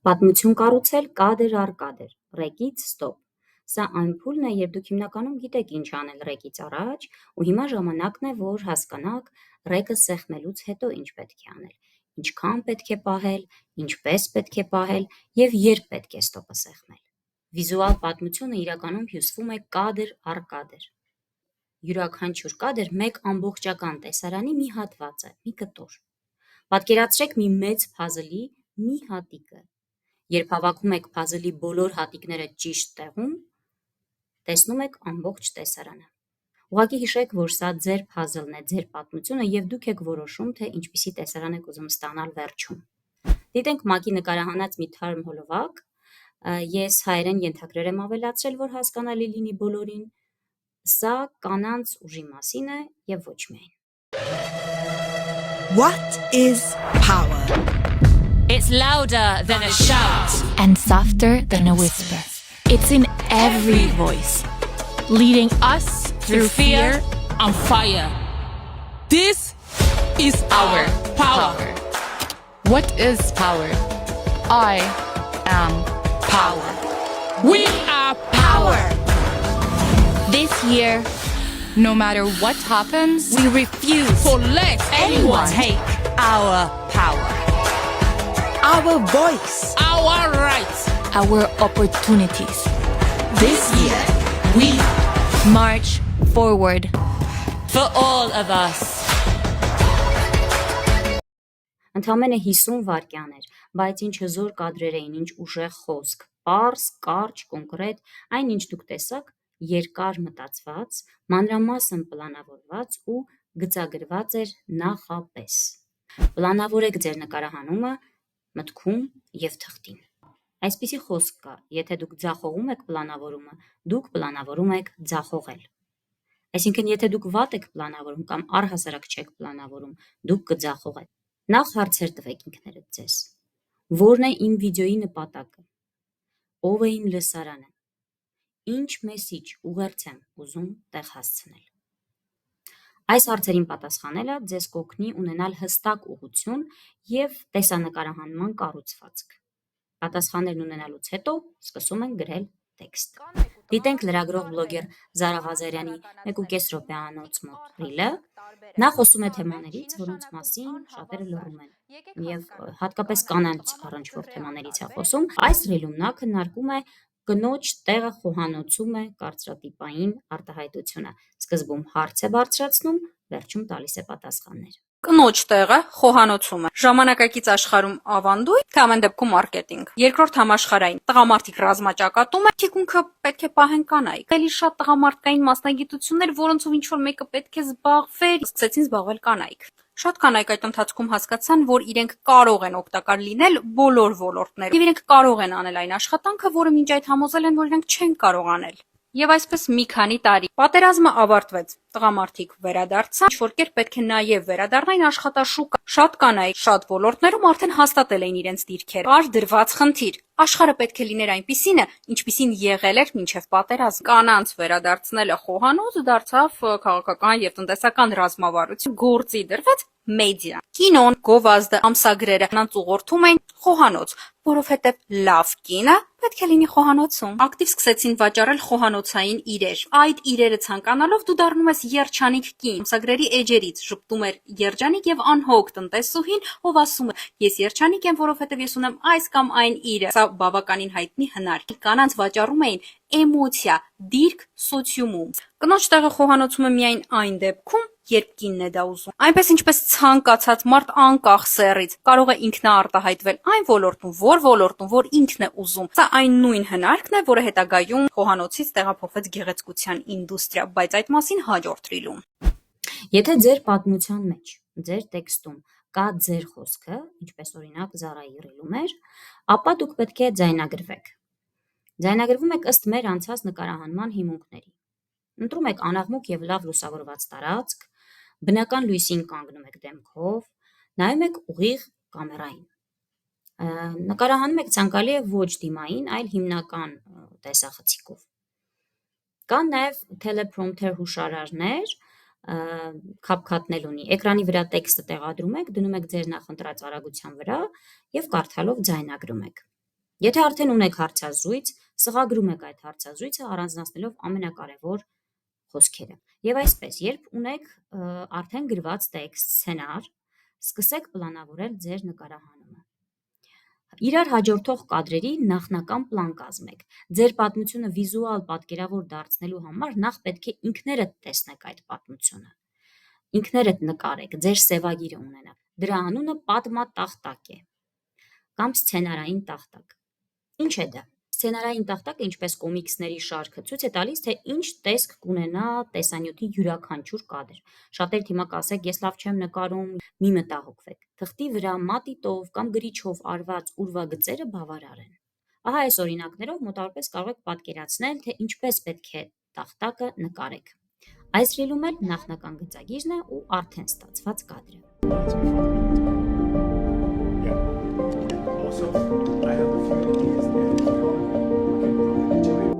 Պատմություն կառուցել կադր առ կադր, ռեկից ստոպ: Սա այն փուլն է, երբ դուք հիմնականում գիտեք ինչ անել ռեկից առաջ, ու հիմա ժամանակն է, որ հասկանաք ռեկը սեղմելուց հետո ինչ պետք է անել, ինչքան պետք է պահել, ինչպես պետք է պահել և երբ պետք է ստոպը սեղմել: Վիզուալ պատմությունը իրականում հյուսվում է կադր առ կադր: Յուրաքանչյուր կադր մեկ ամբողջական տեսարանի մի հատված է, մի կտոր: Պատկերացրեք մի մեծ փազլի մի հատիկը: Երբ հավաքում եք փազլի բոլոր հատիկները ճիշտ տեղում, տեսնում եք ամբողջ տեսարանը: Ուղղակի հիշեք, որ սա ձեր փազլն է, ձեր պատմությունը և դուք եք որոշում, թե ինչպիսի տեսարան եք ուզում ստանալ վերջում: Դիտենք ՄԱԿ-ի նկարահանած մի թարմ հոլովակ: Ես հայերեն ենթագրեր եմ ավելացրել, որ հասկանալի լինի բոլորին: Սա կանանց ուժի մասին է և ոչ միայն: What is power? It's louder than a shout and softer than a whisper. It's in every voice, leading us through fear and fire. This is our power. What is power? I am power. We are power. This year, No matter what happens, we refuse To let anyone take our power. Our voice. our rights. our opportunities. This year, we March forward. For all of us. Ընդամենը 50 վայրկյան էր, բայց ինչ հզոր կադրեր էին, ինչ ուժեղ խոսք, պարզ, կարճ, կոնկրետ, այն ինչ դուք տեսաք, երկար մտածված, մանրամասն պլանավորված ու գծագրված էր նախապես: Պլանավորեք ձեր նկարահանումը մտքում և թղթին: Այսպիսի խոսք կա, եթե դուք ձախողում եք պլանավորումը, դուք պլանավորում եք ձախողել: Այսինքն, եթե դուք վատ եք պլանավորում կամ առհասարակ չեք պլանավորում, դուք կձախողեք: Նախ հարցեր տվեք ինքներդ ձեզ: Ո՞րն է իմ վիդեոյի նպատակը: Ո՞վ է իմ լսարանը: Ի՞նչ մեսիջ, ուղերձ եմ ուզում տեղ հասցնել: Այս հարցերին պատասխանելը ձեզ կօգնի ունենալ հստակ ուղղություն և տեսանկարահանման կառուցվածք: Պատասխաններն ունենալուց հետո սկսում ենք գրել տեքստ: Դիտենք լրագրող բլոգեր Զարա Ղազարյանի 1.5 րոպեանոց մոտ ռիլը: Նա խոսում է թեմաներից, որոնց մասին շատերը լռում են և հատկապես կանանց առնչվող թեմաներից է խոսում: Այս ռիլում նա քննարկում է կնոջ տեղը խոհանոցում է կարծրատիպային արտահայտությունը: Սկզբում հարց է բարձրացնում, վերջում տալիս է պատասխաններ: Կնոջ տեղը խոհանոցում է: Ժամանակակից աշխարհում ավանդույթ, թե ամեն դեպքում մարքետինգ: Երկրորդ համաշխարհային: Տղամարդիկ ռազմաճակատում են, թիկունքը պետք է պահեն կանայք: Ավելի շատ տղամարդկային մասնագիտություններ, որոնցով ինչ-որ մեկը պետք է զբաղվեր, սկսեցին զբաղվել կանայք: Շատ կանայք այդ ընթացքում հասկացան, որ իրենք կարող են օգտակար լինել բոլոր ոլորտներում և իրենք կարող են անել այն աշխատանքը, որը մինչ այդ համոզել են, որ իրենք չեն կարող անել: Եվ այսպես մի քանի տարի: Պատերազմը ավարտվեց, տղամարդիկ վերադարձան, ինչ-որ կերպ պետք է նաև վերադառնային աշխատաշուկա: Շատ կանայք շատ ոլորտներում արդեն հաստատել էին իրենց դիրքերը: Կար դրված խնդիր: Աշխարհը պետք է լիներ այնպիսինը, ինչպիսին եղել էր մինչև պատերազմ: Կանանց վերադարձնելը խոհանոց դարձավ քաղաքական և տնտեսական ռազմավարություն: Գործի դրվեց մեդիան: Կինոն, գովազդը, ամսագրերը կանանց ուղղորդում էին խոհանոց, որովհետև լավ կինը պետք է լինի խոհանոցում: Ակտիվ սկսեցին վաճառել խոհանոցային իրեր: Այդ իրերը ցանկանալով դու դառնում ես երջանիկ կին: Ամսագրերի էջերից ժպտում էր երջանիկ և անհոգ տնտեսուհին, ով ասում էր ես երջանիկ եմ, որովհետև ես ունեմ այս կամ այն իրը: Սա բավականին հայտնի հնարք է: Կանանց վաճառում էին էմոցիա, դիրք սոցիումում: Կնոջ տեղը խոհանոցում է միայն այն դեպքում, երբ կինն է դա ուզում: Այնպես ինչպես ցանկացած մարդ անկախ սեռից կարող է ինքնաարտահայտվել այն ոլորտում, որ ինքն է ուզում: Սա այն նույն հնարքն է, որը հետագայում խոհանոցից տեղափոխվեց գեղեցկության ինդուստրիա, բայց այդ մասին հաջորդ ռիլում: Եթե ձեր պատմության մեջ, ձեր տեքստում կա ձեր խոսքը, ինչպես օրինակ Զարայի ռիլում էր, ապա դուք պետք է ձայնագրվեք: Ձայնագրվում եք ըստ մեր անցած նկարահանման հիմունքների: Ընտրում եք անաղմուկ և լավ լուսավորված տարածք, բնական լույսին կանգնում եք դեմքով, նայում եք ուղիղ կամերային: Նկարահանում եք ցանկալի է ոչ դիմային, այլ հիմնական տեսախցիկով: Կան նաև թելեպրոմպտեր հուշարարներ, CapCut-ն ունի, էկրանի վրա տեքստը տեղադրում եք, դնում եք ձեր նախընտրած արագության վրա և կարդալով ձայնագրում եք: Եթե արդեն ունեք հարցազրույց, սղագրում եք այդ հարցազրույցը առանձնացնելով ամենակարևոր խոսքերը։ Եվ այսպես, երբ ունեք արդեն գրված տեքստ, սցենար, սկսեք պլանավորել ձեր նկարահանումը։ Իրար հաջորդող կադրերի նախնական պլան կազմեք։ Ձեր պատմությունը վիզուալ պատկերավոր դարձնելու համար նախ պետք է ինքներդ տեսնեք այդ պատմությունը։ Ինքներդ նկարեք, ձեր սևագիրը ունենաք։ Դրա անունը պատմատախտակ է կամ սցենարային տախտակ։ Ինչ է դա։ Սցենարային տախտակը, ինչպես կոմիքսների շարքը, ցույց է տալիս, թե ինչ տեսք կունենա տեսանյութի յուրաքանչյուր կադր։ Շատերը հիմա կասեք, ես լավ չեմ նկարում, մի մտահոգվեք։ Թղթի վրա մատիտով կամ գրիչով արված ուրվագծերը բավարար են։ Ահա այս օրինակներով մոտավորապես կարող եք պատկերացնել, թե ինչպես պետք է տախտակը նկարեք։ Այս ռիլում էլ նախնական գծագիրն է ու արդեն ստացված կադրը։ Also, I have a few ideas there. We can put each other.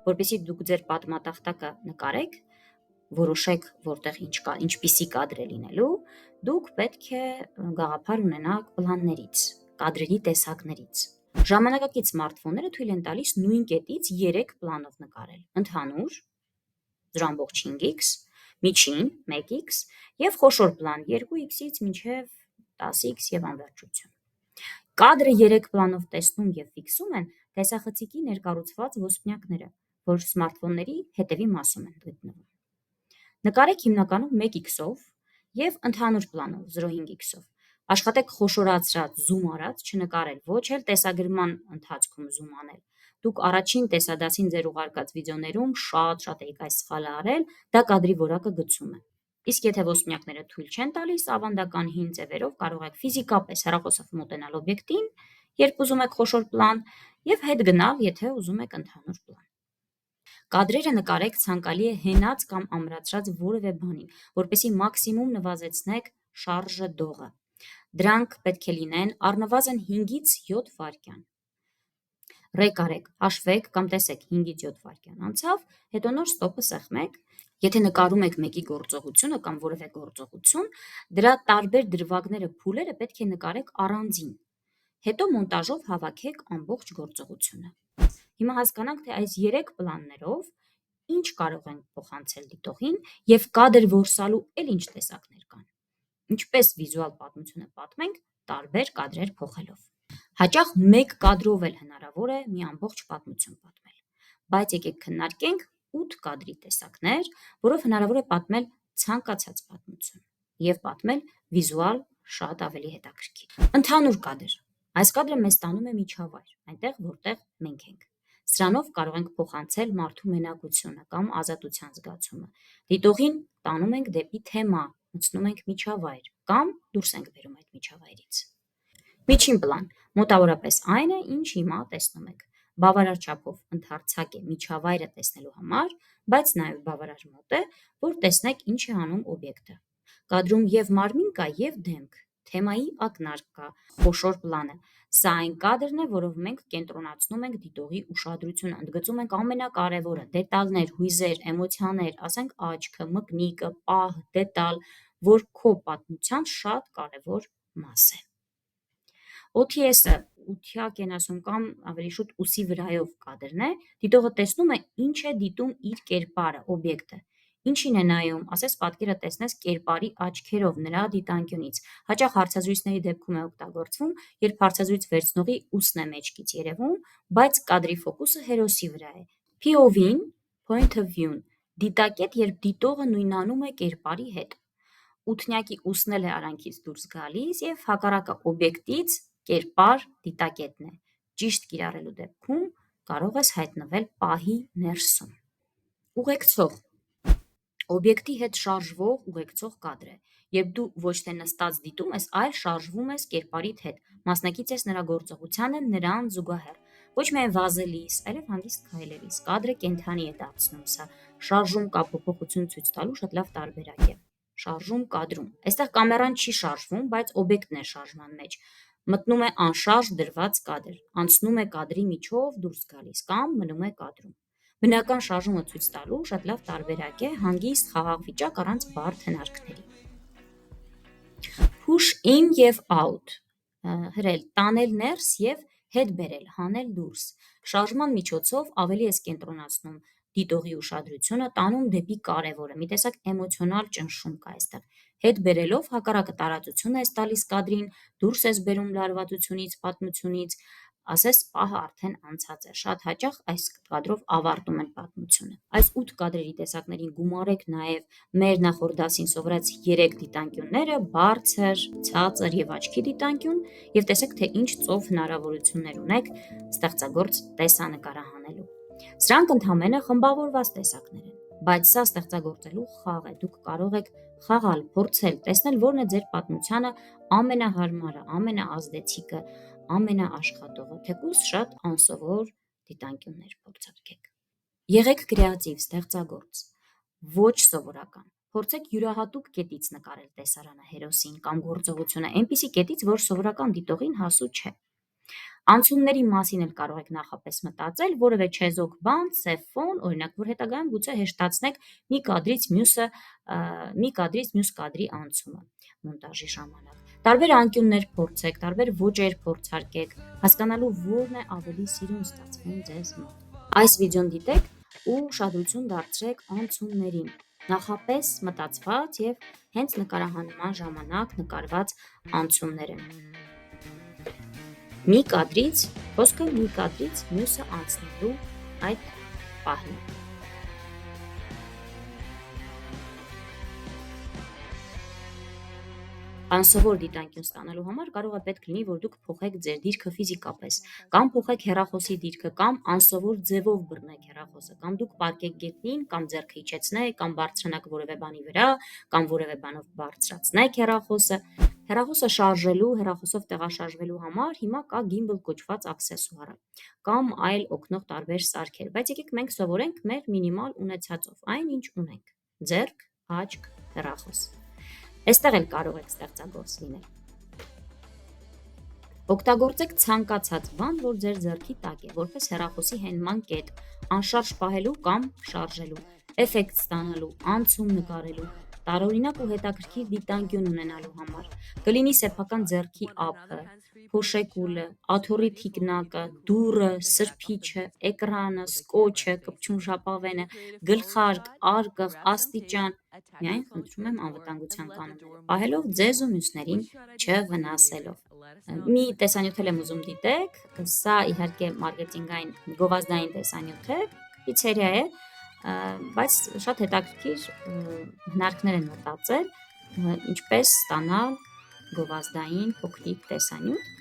Որպեսզի դուք ձեր պատմատախտակը նկարեք, որոշեք որտեղ ինչպիսի կադր է լինելու, դուք պետք է գաղափար ունենաք պլաններից, կադրերի տեսակներից։ Ժամանակակից սմարթֆոնները թույլ են տալիս նույն կետից 3 պլանով նկարել՝ ընդհանուր 0.5x, միջին 1x եւ խոշոր պլան 2x-ից մինչեւ 10x եւ անվերջություն։ Կադրը 3 պլանով տեսնում եւ ֆիքսում են տեսախցիկի ներկառուցված ոսպնյակները, որ սմարթֆոնների հետևի մասում են գտնվում։ Նկարեք հիմնականում 1x-ով եւ ընդհանուր պլանով 0.5x-ով։ Աշխատեք խոշորացրած, զում արած չնկարել, ոչ էլ տեսագրման ընթացքում զում անել։ Դուք առաջին տեսադասին ձեր ուղարկած վիդեոներում շատ եք այս սխալը արել, դա կադրի որակը գցում է։ Իսկ եթե ոսպնյակները թույլ չեն տալիս, ավանդական հին ձևերով կարող եք ֆիզիկապես հեռախոսով մոտենալ օբյեկտին, երբ ուզում եք խոշոր պլան, եւ հետ գնալ, եթե ուզում եք ընդհանուր պլան։ Կադրերը նկարեք ցանկալի է հենած կամ ամրացրած որևէ բանի, որպեսզի մաքսիմում նվազեցնեք շարժը դողը։ Դրանք պետք է լինեն առնվազն 5-ից 7 վայրկյան։ Ռեկ արեք, հաշվեք կամ տեսեք 5-ից 7 վայրկյան անցավ, հետո նոր ստոպը սեղմեք։ Եթե նկարում եք մեկի գործողությունը կամ որևէ գործողություն, դրա տարբեր դրվագները, փուլերը պետք է նկարեք առանձին։ Հետո մոնտաժով հավաքեք ամբողջ գործողությունը։ Հիմա հասկանանք, թե այս 3 պլաններով ինչ կարող ենք փոխանցել դիտողին եւ կադր որսալու էլ ինչ տեսակներ կան։ Ինչպես վիզուալ պատմությունը պատմենք, տարբեր կադրեր փոխելով։ Հաճախ մեկ կադրով էլ հնարավոր է մի ամբողջ պատմություն պատմել։ Բայց եկեք քննարկենք 8 կադրի տեսակներ, որով հնարավոր է պատմել ցանկացած պատմություն եւ պատմել վիզուալ շատ ավելի հետաքրքիր։ Ընդհանուր կադր։ Այս կադրը մեզ տանում է միջավայր, այնտեղ որտեղ մենք ենք։ Սրանով կարող ենք փոխանցել մարդու մենակությունը կամ ազատության զգացումը։ Դիտողին տանում ենք դեպի թեմա, մտցնում ենք միջավայր կամ դուրս ենք բերում այդ միջավայրից։ Միջին պլան մոտավորապես այն է, ինչ հիմա տեսնում եք։ Բավարար չափով ընդարձակ է միջավայրը տեսնելու համար, բայց նաև բավարար մոտ է, որ տեսնեք ինչ է անում օբյեկտը։ Կադրում եւ մարմին կա եւ դեմք, թեմայի ակնարկ կա, խոշոր պլանը։ Սա այն կադրն է, որով մենք կենտրոնացնում ենք դիտողի ուշադրությունը, ընդգծում ենք ամենակարևորը՝ դետալներ, հույզեր, էմոցիաներ, ասենք աչքը, մկնիկը, պահ, դետալ, որ քո պատմության շատ կարևոր մաս է։ OTS-ը ությակ են ասում կամ ավելի շուտ ուսի վրայով կադրն է, դիտողը տեսնում է ինչ է դիտում իր կերպարը, օբյեկտը, ինչին է նայում, ասես պատկերը տեսնես կերպարի աչքերով նրա դիտանկյունից։ Հաճախ հարցազրույցների դեպքում է օգտագործվում, երբ հարցազրույց վերցնողի ուսն է մեջքից երևում, բայց կադրի ֆոկուսը հերոսի վրա է։ POV-ն, point of view-ն, դիտակետ, երբ դիտողը նույնանում է կերպարի հետ։ Ութնյակի ուսն էլ է արանքից դուրս գալիս եւ հակառակը օբյեկտից կերպար դիտակետն է։ Ճիշտ կիրառելու դեպքում կարող ես հայտնվել պահի ներսում։ Ուղեկցող օբյեկտի հետ շարժվող ուղեկցող կադր է, երբ դու ոչ թե նստած դիտում ես, այլ շարժվում ես կերպարիդ հետ, մասնակից ես նրա գործողությանը, նրան զուգահեռ։ Ոչ միայն վազելիս, այլև հանգիստ քայլելիս։ Կադրը կենդանի է դարձնում սա։ Շարժում կա փոփոխություն ցույց տալու շատ լավ տարբերակ է։ Շարժում կադրում։ Այստեղ կամերան չի շարժվում, բայց օբյեկտն է շարժման մեջ։ մտնում է անշարժ դրված կադր, անցնում է կադրի միջով դուրս գալիս կամ մնում է կադրում։ Բնական շարժումը ցույց տալու շատ լավ տարբերակ է հանգիստ խաղաղ վիճակ առանց բարդ հնարքների։ Push in եւ out, հրել, տանել ներս եւ հետ բերել, հանել դուրս։ Շարժման միջոցով ավելի ես կենտրոնացնում դիտողի ուշադրությունը, տանում դեպի կարևորը, մի տեսակ էմոցիոնալ ճնշում կա այստեղ։ Հետ բերելով հակառակը տարածություն ես տալիս կադրին, դուրս ես բերում լարվածությունից, պատմությունից, ասես պահը արդեն անցած է։ Շատ հաճախ այս կադրով ավարտում են պատմությունը։ Այս 8 կադրերի տեսակներին գումարեք նաև մեր նախորդ դասին սովորած 3 դիտանկյունները՝ բարձր, ցածր եւ աչքի դիտանկյուն, եւ տեսեք թե ինչ ծով հնարավորություններ ունեք ստեղծագործ տեսանկարահանելու։ Սրանք ընդհանրապես խմբավորված տեսակներ են, բայց սա ստեղծագործելու խաղ է։ Դուք կարող եք խաղալ, փորձել, տեսնել որն է ձեր պատմությանը ամենահարմարը, ամենաազդեցիկը, ամենաաշխատողը, թեկուզ շատ անսովոր դիտանկյուններ փորձարկեք։ Եղեք կրեատիվ, ստեղծագործ, ոչ սովորական։ Փորձեք յուրահատուկ կետից նկարել տեսարանը, հերոսին կամ գործողությունը, այնպիսի կետից, որ սովորական դիտողին հասու չէ։ Անցումների մասին էլ կարող եք նախապես մտածել, որևէ չեզոք բան, սև ֆոն, օրինակ, որ հետագայում գուցե հեշտացնեք մի կադրից մյուս կադրի անցումը մոնտաժի ժամանակ։ Տարբեր անկյուններ փորձեք, տարբեր ոճեր փորձարկեք, հասկանալու որն է ավելի սիրուն ստացվում ձեզ մոտ։ Այս վիդեոն դիտեք ու ուշադրություն դարձրեք անցումներին, նախապես մտածված եւ հենց նկարահանման ժամանակ նկարված անցումները։ Խոսքը մի կադրից մյուսը անցնելու այդ պահին։ Անսովոր դիտանկյուն ստանալու համար կարող է պետք լինի, որ դուք փոխեք ձեր դիրքը ֆիզիկապես, կամ փոխեք հեռախոսի դիրքը, կամ անսովոր ձևով բռնեք հեռախոսը, կամ դուք պառկեք գետնին, կամ ձեռքը իջեցնեք, կամ բարձրանաք որևէ բանի վրա, կամ որևէ բանով բարձրացնեք հեռախոսը։ Հեռախոսը շարժելու, հեռախոսով տեղաշարժվելու համար հիմա կա gimbal կոչված աքսեսուարը, կամ այլ օգնող տարբեր սարքեր, բայց եկեք մենք սովորենք մեր մինիմալ ունեցածով, այն ինչ ունենք՝ ձեռք, աչք, հեռախոս։ Այստեղ էլ կարող եք ստեղծագործ լինել։ Օգտագործեք ցանկացած բան, որ ձեր ձեռքի տակ է, որպես հեռախոսի հենման կետ, անշարժ պահելու կամ շարժելու, էֆեկտ ստանալու, անցում նկարելու, տարօրինակ ու հետաքրքիր դիտանկյուն ունենալու համար։ Կլինի սեփական ձեռքի ափը, փոշեկուլը, աթոռի թիկնակը, դուռը, սրբիչը, էկրանը, սկոչը, կպչուն ժապավենը, գլխարկ, արկղ, աստիճան, միայն խնդրում եմ անվտանգության կանոնները պահելով, ձեզ ու մյուսներին չվնասելով։ Մի տեսանյութ եմ ուզում դիտեք, սա իհարկե մարքեթինգային գովազդային տեսանյութ է, պիցերիա է, բայց շատ հետաքրքիր հնարքներ են մտածել, ինչպես ստանալ գովազդային փոքրիկ տեսանյութ։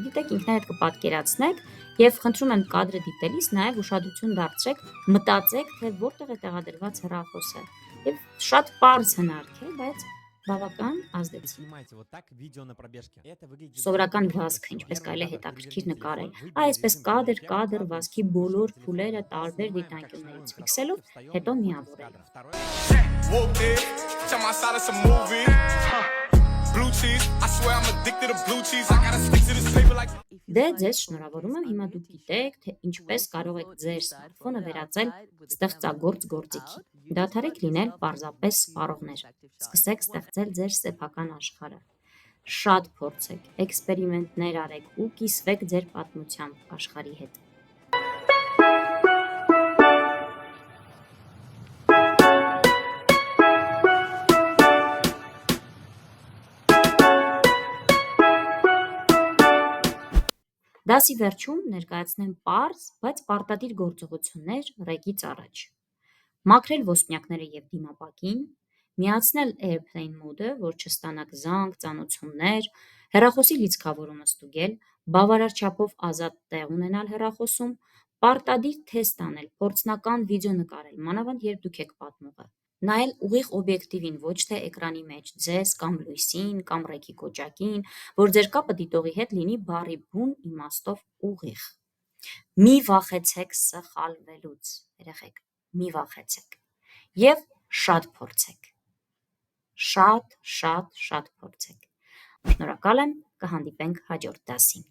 Դիտեք, ինքնահետ կպատկերացնեք եւ խնդրում եմ կադրը դիտելիս նաեւ ուշադրություն դարձրեք, մտածեք, թե որտեղ է տեղադրված հեռախոսը։ Եվ շատ պարզ հնարք է, բայց բավական ազդեցիկ։ Սովորական վազքը, ինչպես կարելի է հետաքրքիր նկարել, այսպես կադր, վազքի բոլոր փուլերը տարբեր դիտանկյուններից ֆիքսելով, հետո միավորել։ Դե ձեզ շնորհավորում եմ, հիմա դուք գիտեք, թե ինչպես կարող եք ձեր սմարթֆոնը վերածել ստեղծագործ գործիքի։ Դադարեք լինել պարզապես սպառողներ, սկսեք ստեղծել ձեր սեփական աշխարհը։ Շատ փորձեք, էքսպերիմենտներ արեք ու կիսվեք ձեր պատմությամբ աշխարհի հետ։ Դասի վերջում ներկայացնեմ պարզ, բայց պարտադիր գործողություններ ռեգից առաջ։ Մաքրել ոսպնյակները և դիմապակին, միացնել airplane mode-ը, որ չստանաք զանգ, ծանոթություններ, հեռախոսի լիցքավորումը ստուգել, բավարար չափով ազատ տեղ ունենալ հեռախոսում, պարտադիր թեստ անել, փորձնական վիդեո նկարել, մանավանդ երբ դուք եք պատմողը, նայել ուղիղ օբյեկտիվին, ոչ թե էկրանի մեջ, ձեզ կամ լույսին, կամ ռեգի կոճակին, որ ձեր կապը դիտողի հետ լինի բառի բուն իմաստով ուղիղ։ Մի վախեցեք սխալվելուց, երեխեք, մի վախեցեք։ Եվ շատ փորձեք։ Շատ փորձեք։ Շնորհակալ եմ, կհանդիպենք հաջորդ դասին։